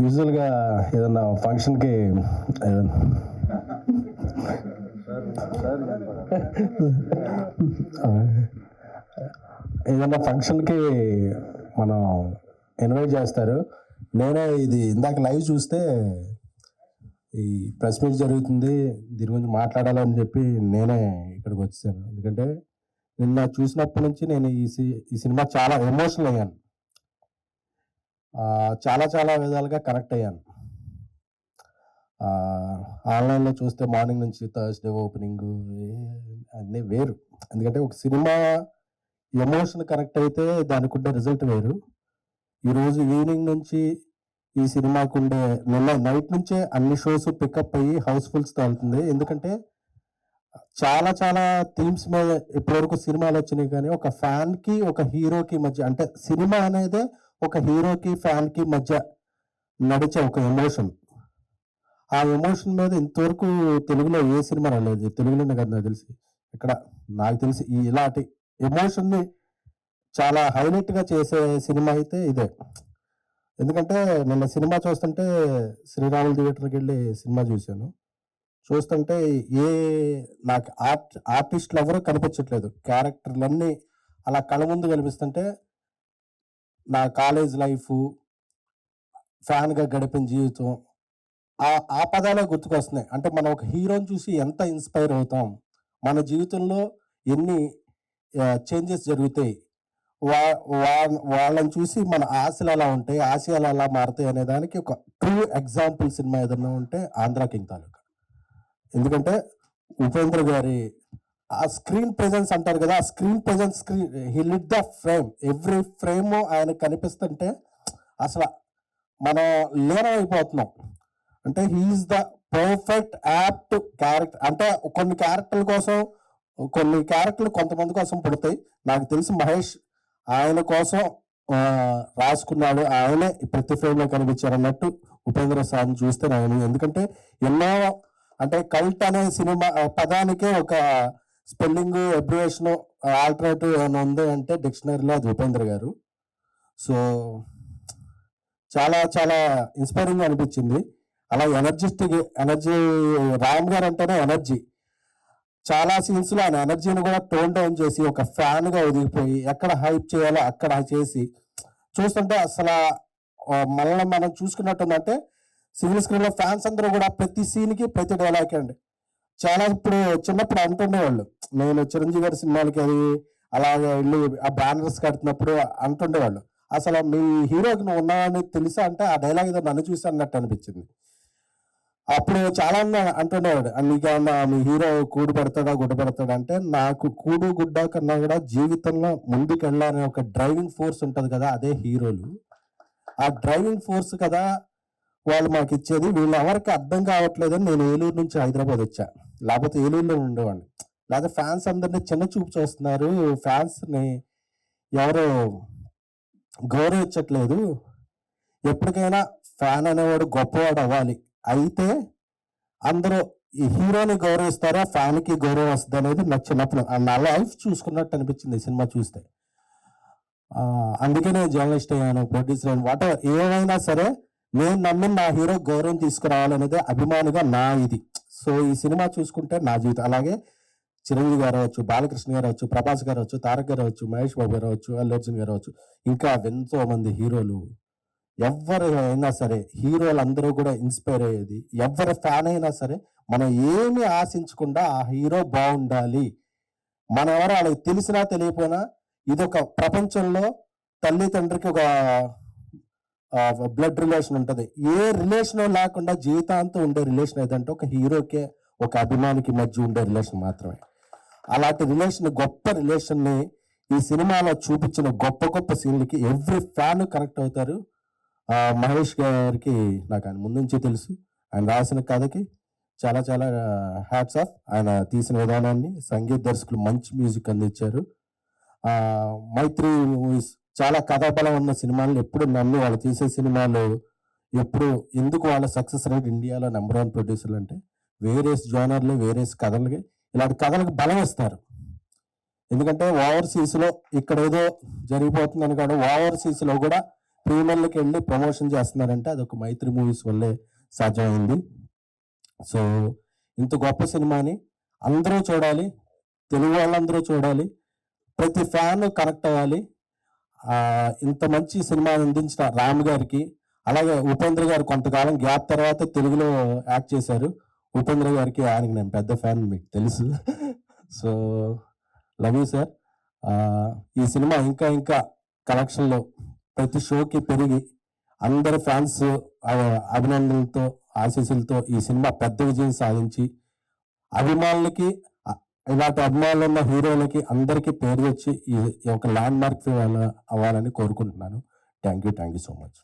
యూజువల్గా ఏదన్నా ఫంక్షన్కి ఏదన్నా ఫంక్షన్కి మనం ఇన్వైట్ చేస్తారు. నేనే ఇది ఇందాక లైవ్ చూస్తే ఈ ప్రెస్ మీట్ జరుగుతుంది, దీని గురించి మాట్లాడాలని చెప్పి నేనే ఇక్కడికి వచ్చాను. ఎందుకంటే నిన్న చూసినప్పటి నుంచి నేను ఈ సినిమా చాలా ఎమోషనల్ అయ్యాను. చాలా చాలా విధాలుగా కనెక్ట్ అయ్యాను. ఆన్లైన్లో చూస్తే మార్నింగ్ నుంచి థర్స్డే ఓపెనింగ్ అన్నీ వేరు. ఎందుకంటే ఒక సినిమా ఎమోషన్ కనెక్ట్ అయితే దానికి ఉండే రిజల్ట్ వేరు. ఈరోజు ఈవినింగ్ నుంచి ఈ సినిమాకు ఉండే నిన్న నైట్ నుంచే అన్ని షోస్ పికప్ అయ్యి హౌస్ఫుల్స్తో వెళ్తుంది. ఎందుకంటే చాలా చాలా థీమ్స్ మీద ఇప్పటివరకు సినిమాలు వచ్చినాయి, కానీ ఒక ఫ్యాన్కి ఒక హీరోకి మధ్య, అంటే సినిమా అనేది ఒక హీరోకి ఫ్యాన్కి మధ్య నడిచే ఒక ఎమోషన్. ఆ ఎమోషన్ మీద ఇంతవరకు తెలుగులో ఏ సినిమా రాలేదు. తెలుగులోనే కదా నాకు తెలిసి, ఇక్కడ నాకు తెలిసి ఇలాంటి ఎమోషన్ని చాలా హైలైట్గా చేసే సినిమా అయితే ఇదే. ఎందుకంటే నిన్న సినిమా చూస్తుంటే శ్రీరాములు థియేటర్కి వెళ్ళి సినిమా చూశాను. చూస్తుంటే నాకు ఆర్టిస్టులు ఎవరూ కనిపించట్లేదు. క్యారెక్టర్లన్నీ అలా కళ్ళ ముందు కనిపిస్తుంటే నా కాలేజ్ లైఫ్, ఫ్యాన్గా గడిపిన జీవితం, ఆ పదాలే గుర్తుకొస్తున్నాయి. అంటే మనం ఒక హీరోని చూసి ఎంత ఇన్స్పైర్ అవుతాం, మన జీవితంలో ఎన్ని చేంజెస్ జరుగుతాయి, వాళ్ళని చూసి మన ఆశలు ఎలా ఉంటాయి, ఆశయాలు ఎలా మారుతాయి అనే దానికి ఒక ట్రూ ఎగ్జాంపుల్ సినిమా ఏదన్నా ఉంటే ఆంధ్ర కింగ్ తాలూకా. ఎందుకంటే ఉపేంద్ర గారి ఆ స్క్రీన్ ప్రెజెన్స్ అంటారు కదా, ఆ screen presence, he lit the frame, every frame ఆయన కనిపిస్తుంటే అసలు మనం లీనమైపోతున్నాం. అంటే he's the perfect apt character. అంటే కొన్ని క్యారెక్టర్ల కోసం, కొన్ని క్యారెక్టర్లు కొంతమంది కోసం పుడతాయి. నాకు తెలిసి మహేష్ ఆయన కోసం రాసుకున్నాడు, ఆయనే ప్రతి ఫ్రేమ్లో కనిపించారు అన్నట్టు ఉపేంద్ర సార్ని చూస్తే నేను. ఎందుకంటే ఎన్నో, అంటే కల్ట్ అనే సినిమా పదానికే ఒక స్పెల్లింగ్, అబ్రివేషన్, ఆల్టర్నేటివ్ ఏమైనా ఉంది అంటే డిక్షనరీలో అది ఉపేంద్ర గారు. సో చాలా చాలా ఇన్స్పైరింగ్ అనిపించింది. అలా ఎనర్జీ రామ్ గారు అంటేనే ఎనర్జీ. చాలా సీన్స్లో ఆయన ఎనర్జీని కూడా టోన్ డౌన్ చేసి ఒక ఫ్యాన్గా ఒదిగిపోయి ఎక్కడ హైప్ చేయాలో అక్కడ చేసి చూస్తుంటే అసలు మనల్ని మనం చూసుకున్నట్టుందంటే సింగిల్ స్క్రీన్లో ఫ్యాన్స్ అందరూ కూడా ప్రతి సీన్కి ప్రతి డైలాగ్ అండి. చాలా ఇప్పుడు చిన్నప్పుడు అంటుండేవాళ్ళు, నేను చిరంజీవి గారి సినిమాలకి అది అలాగే వెళ్ళి ఆ బ్యానర్స్ కడుతున్నప్పుడు అంటుండేవాళ్ళు, అసలు మీ హీరోకి నువ్వు ఉన్నావని తెలుసా అంటే ఆ డైలాగ్ ఏదో నన్ను చూసి అన్నట్టు అనిపించింది. అప్పుడు చాలా అంటుండేవాడు, నీకేమన్నా మీ హీరో కూడు పెడతాడా గుడ్డ పెడతాడా అంటే, నాకు కూడు గుడ్డ కన్నా కూడా జీవితంలో ముందుకు వెళ్ళాలనే ఒక డ్రైవింగ్ ఫోర్స్ ఉంటుంది కదా, అదే హీరోలు. ఆ డ్రైవింగ్ ఫోర్స్ కదా వాళ్ళు మాకు ఇచ్చేది. వీళ్ళు ఎవరికి అర్థం కావట్లేదని నేను ఏలూరు నుంచి హైదరాబాద్ వచ్చా, లేకపోతే ఏలూరులో ఉండేవాడిని. లేకపోతే ఫ్యాన్స్ అందరినీ చిన్న చూపు చూస్తున్నారు, ఫ్యాన్స్ని ఎవరు గౌరవించట్లేదు. ఎప్పటికైనా ఫ్యాన్ అనేవాడు గొప్పవాడు అవ్వాలి, అయితే అందరూ ఈ హీరోని గౌరవిస్తారా, ఫ్యాన్కి గౌరవం వస్తుంది అనేది నాకు చిన్నప్పుడు నా లైఫ్ చూసుకున్నట్టు అనిపించింది ఈ సినిమా చూస్తే. అందుకే నేను జర్నలిస్ట్ అయ్యాను, ప్రొడ్యూసర్ అయ్యాను, వాట్ ఎవర్ ఏమైనా సరే నేను నమ్మిన నా హీరో గౌరవం తీసుకురావాలనేది అభిమానిగా నా ఇది. సో ఈ సినిమా చూసుకుంటే నా జీవితం. అలాగే చిరంజీవి గారు అవచ్చు, బాలకృష్ణ గారు అవచ్చు, ప్రభాస్ గారు అవచ్చు, తారక్ గారు అవచ్చు, మహేష్ బాబు గారు అవచ్చు, అల్లు అర్జున్ గారు అవచ్చు, ఇంకా ఎంతో మంది హీరోలు. ఎవరు అయినా సరే హీరోలు అందరూ కూడా ఇన్స్పైర్ అయ్యేది. ఎవరి ఫ్యాన్ అయినా సరే మనం ఏమి ఆశించకుండా ఆ హీరో బాగుండాలి, మన ఎవరో వాళ్ళకి తెలిసినా తెలియపోయినా ఇదొక ప్రపంచంలో తల్లి తండ్రికి ఒక బ్లడ్ రిలేషన్ ఉంటుంది. ఏ రిలేషన్ లేకుండా జీవితాంతం ఉండే రిలేషన్ ఏదంటే ఒక హీరోకే ఒక అభిమానికి మధ్య ఉండే రిలేషన్ మాత్రమే. అలాంటి రిలేషన్, గొప్ప రిలేషన్ని ఈ సినిమాలో చూపించిన గొప్ప గొప్ప సీన్లకి ఎవ్రీ ఫ్యాన్ కనెక్ట్ అవుతారు. మహేష్ గారికి నాకు ఆయన ముందు నుంచి తెలుసు, ఆయన రాసిన కథకి చాలా చాలా హ్యాట్స్ ఆఫ్. ఆయన తీసిన విధానాన్ని, సంగీత దర్శకులు మంచి మ్యూజిక్ అందించారు. మైత్రి మూవీస్ చాలా కథాబలం ఉన్న సినిమాలు ఎప్పుడు నమ్మి వాళ్ళు తీసే సినిమాలు ఎప్పుడు, ఎందుకు వాళ్ళ సక్సెస్ రేట్ ఇండియాలో నెంబర్ 1 ప్రొడ్యూసర్లు అంటే వేరియస్ జోనర్లు, వేరియస్ కథలకి, ఇలాంటి కథలకు బలం ఇస్తారు. ఎందుకంటే ఓవర్సీస్లో ఇక్కడ ఏదో జరిగిపోతుందని కాదు, ఓవర్సీస్లో కూడా ప్రీమియర్‌లకి వెళ్ళి ప్రమోషన్ చేస్తున్నారంటే అదొక మైత్రి మూవీస్ వల్లే సాధ్యమైంది. సో, ఇంత గొప్ప సినిమాని అందరూ చూడాలి. తెలుగు వాళ్ళందరూ చూడాలి. ప్రతి ఫ్యాను కనెక్ట్ అవ్వాలి. ఇంత మంచి సినిమాని అందించిన రామ్ గారికి, అలాగే ఉపేంద్ర గారు కొంతకాలం గ్యాప్ తర్వాత తెలుగులో యాక్ట్ చేశారు. ఉపేంద్ర గారికి ఆయనకి నేను పెద్ద ఫ్యాన్ మీకు తెలుసు. So, love you sir. ఈ సినిమా ఇంకా ఇంకా కలెక్షన్‌లో ప్రతి షోకి పెరిగి అందరి ఫ్యాన్స్ అభినందనలతో, ఆశీస్సులతో ఈ సినిమా పెద్ద విజయం సాధించి అభిమానులకి ఇలాంటి అభిమానులు ఉన్న హీరోలకి అందరికీ పేరు వచ్చి ఈ ఒక ల్యాండ్ మార్క్ అవ్వాలని కోరుకుంటున్నాను. Thank you so much.